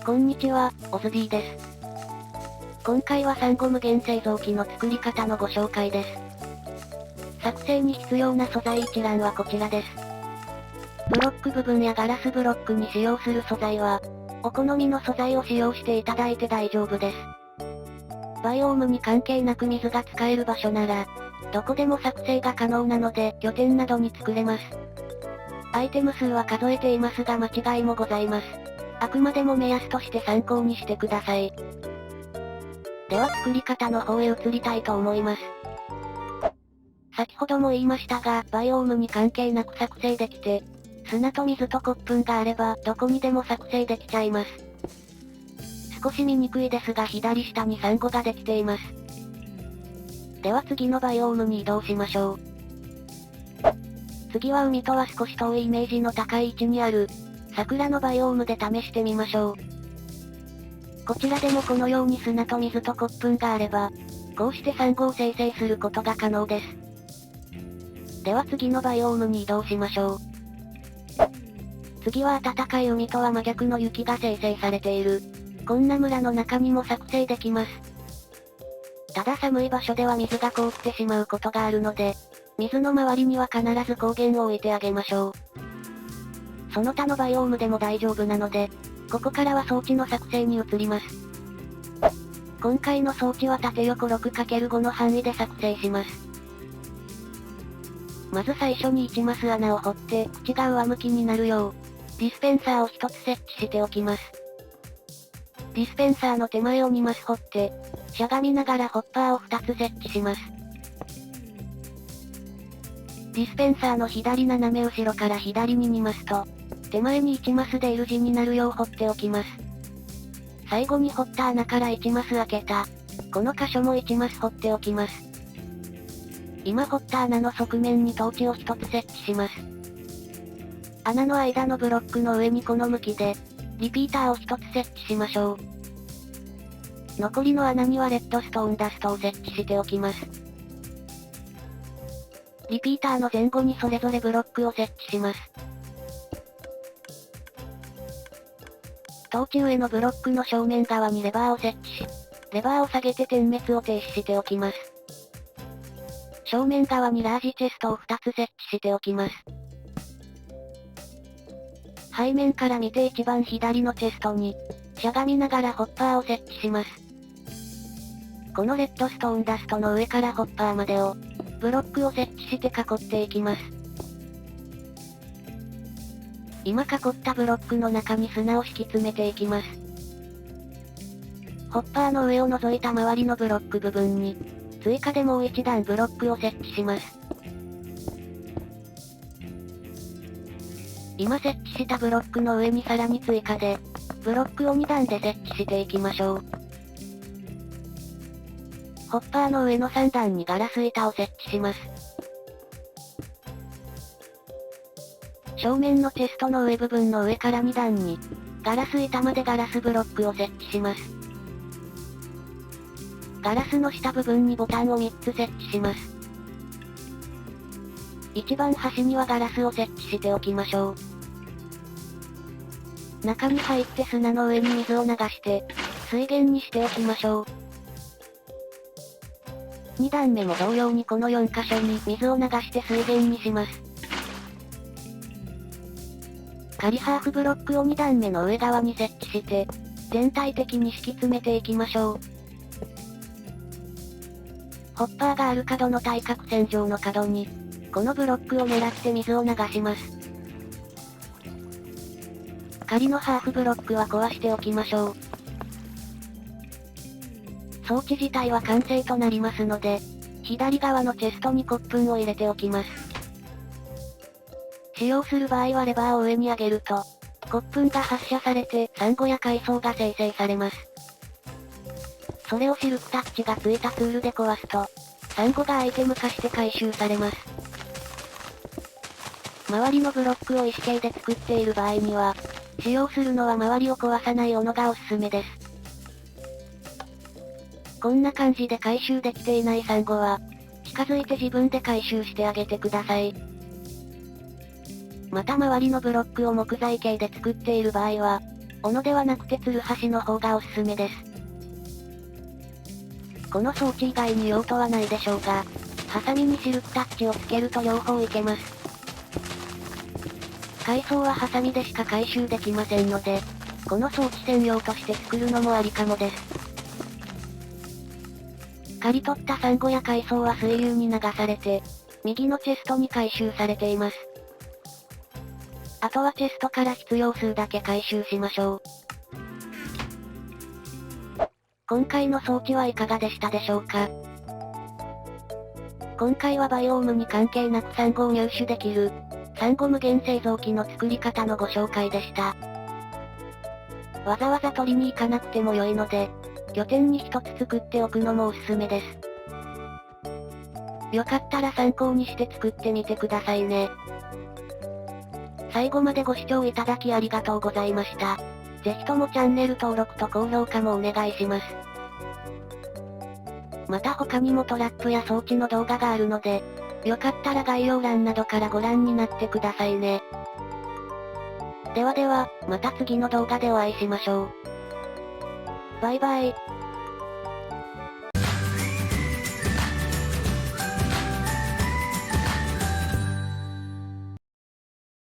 こんにちは、オズビーです。今回はサンゴ無限製造機の作り方のご紹介です。作成に必要な素材一覧はこちらです。ブロック部分やガラスブロックに使用する素材は、お好みの素材を使用していただいて大丈夫です。バイオームに関係なく水が使える場所なら、どこでも作成が可能なので、拠点などに作れます。アイテム数は数えていますが間違いもございます。あくまでも目安として参考にしてください。では作り方の方へ移りたいと思います。先ほども言いましたが、バイオームに関係なく作成できて、砂と水と骨粉があれば、どこにでも作成できちゃいます。少し見にくいですが左下にサンゴができています。では次のバイオームに移動しましょう。次は海とは少し遠いイメージの高い位置にある、桜のバイオームで試してみましょう。こちらでもこのように砂と水と骨粉があれば、こうしてサンゴを生成することが可能です。では次のバイオームに移動しましょう。次は暖かい海とは真逆の雪が生成されている、こんな村の中にも作成できます。ただ寒い場所では水が凍ってしまうことがあるので、水の周りには必ず光源を置いてあげましょう。その他のバイオームでも大丈夫なので、ここからは装置の作成に移ります。今回の装置は縦横 6×5 の範囲で作成します。まず最初に1マス穴を掘って、口が上向きになるよう、ディスペンサーを1つ設置しておきます。ディスペンサーの手前を2マス掘って、しゃがみながらホッパーを2つ設置します。ディスペンサーの左斜め後ろから左に2マスと、手前に1マスで L 字になるよう掘っておきます。最後に掘った穴から1マス開けた、この箇所も1マス掘っておきます。今掘った穴の側面にトーチを1つ設置します。穴の間のブロックの上にこの向きで、リピーターを1つ設置しましょう。残りの穴にはレッドストーンダストを設置しておきます。リピーターの前後にそれぞれブロックを設置します。トーチ上のブロックの正面側にレバーを設置し、レバーを下げて点滅を停止しておきます。正面側にラージチェストを2つ設置しておきます。背面から見て一番左のチェストに、しゃがみながらホッパーを設置します。このレッドストーンダストの上からホッパーまでを、ブロックを設置して囲っていきます。今囲ったブロックの中に砂を敷き詰めていきます。ホッパーの上を除いた周りのブロック部分に、追加でもう一段ブロックを設置します。今設置したブロックの上にさらに追加で、ブロックを2段で設置していきましょう。ホッパーの上の3段にガラス板を設置します。正面のチェストの上部分の上から2段に、ガラス板までガラスブロックを設置します。ガラスの下部分にボタンを3つ設置します。一番端にはガラスを設置しておきましょう。中に入って砂の上に水を流して、水源にしておきましょう。2段目も同様にこの4箇所に水を流して水源にします。仮ハーフブロックを2段目の上側に設置して、全体的に敷き詰めていきましょう。ホッパーがある角の対角線上の角に、このブロックを狙って水を流します。仮のハーフブロックは壊しておきましょう。装置自体は完成となりますので、左側のチェストに骨粉を入れておきます。使用する場合はレバーを上に上げると、骨粉が発射されてサンゴや海藻が生成されます。それをシルクタッチがついたツールで壊すと、サンゴがアイテム化して回収されます。周りのブロックを石形で作っている場合には、使用するのは周りを壊さない斧がおすすめです。こんな感じで回収できていないサンゴは、近づいて自分で回収してあげてください。また周りのブロックを木材系で作っている場合は、斧ではなくてツルハシの方がおすすめです。この装置以外に用途はないでしょうが、ハサミにシルクタッチをつけると両方いけます。海藻はハサミでしか回収できませんので、この装置専用として作るのもありかもです。刈り取ったサンゴや海藻は水流に流されて、右のチェストに回収されています。あとはチェストから必要数だけ回収しましょう。今回の装置はいかがでしたでしょうか？今回はバイオームに関係なくサンゴを入手できる、サンゴ無限製造機の作り方のご紹介でした。わざわざ取りに行かなくても良いので、拠点に一つ作っておくのもおすすめです。よかったら参考にして作ってみてくださいね。最後までご視聴いただきありがとうございました。ぜひともチャンネル登録と高評価もお願いします。また他にもトラップや装置の動画があるので、よかったら概要欄などからご覧になってくださいね。ではでは、また次の動画でお会いしましょう。バイバイ。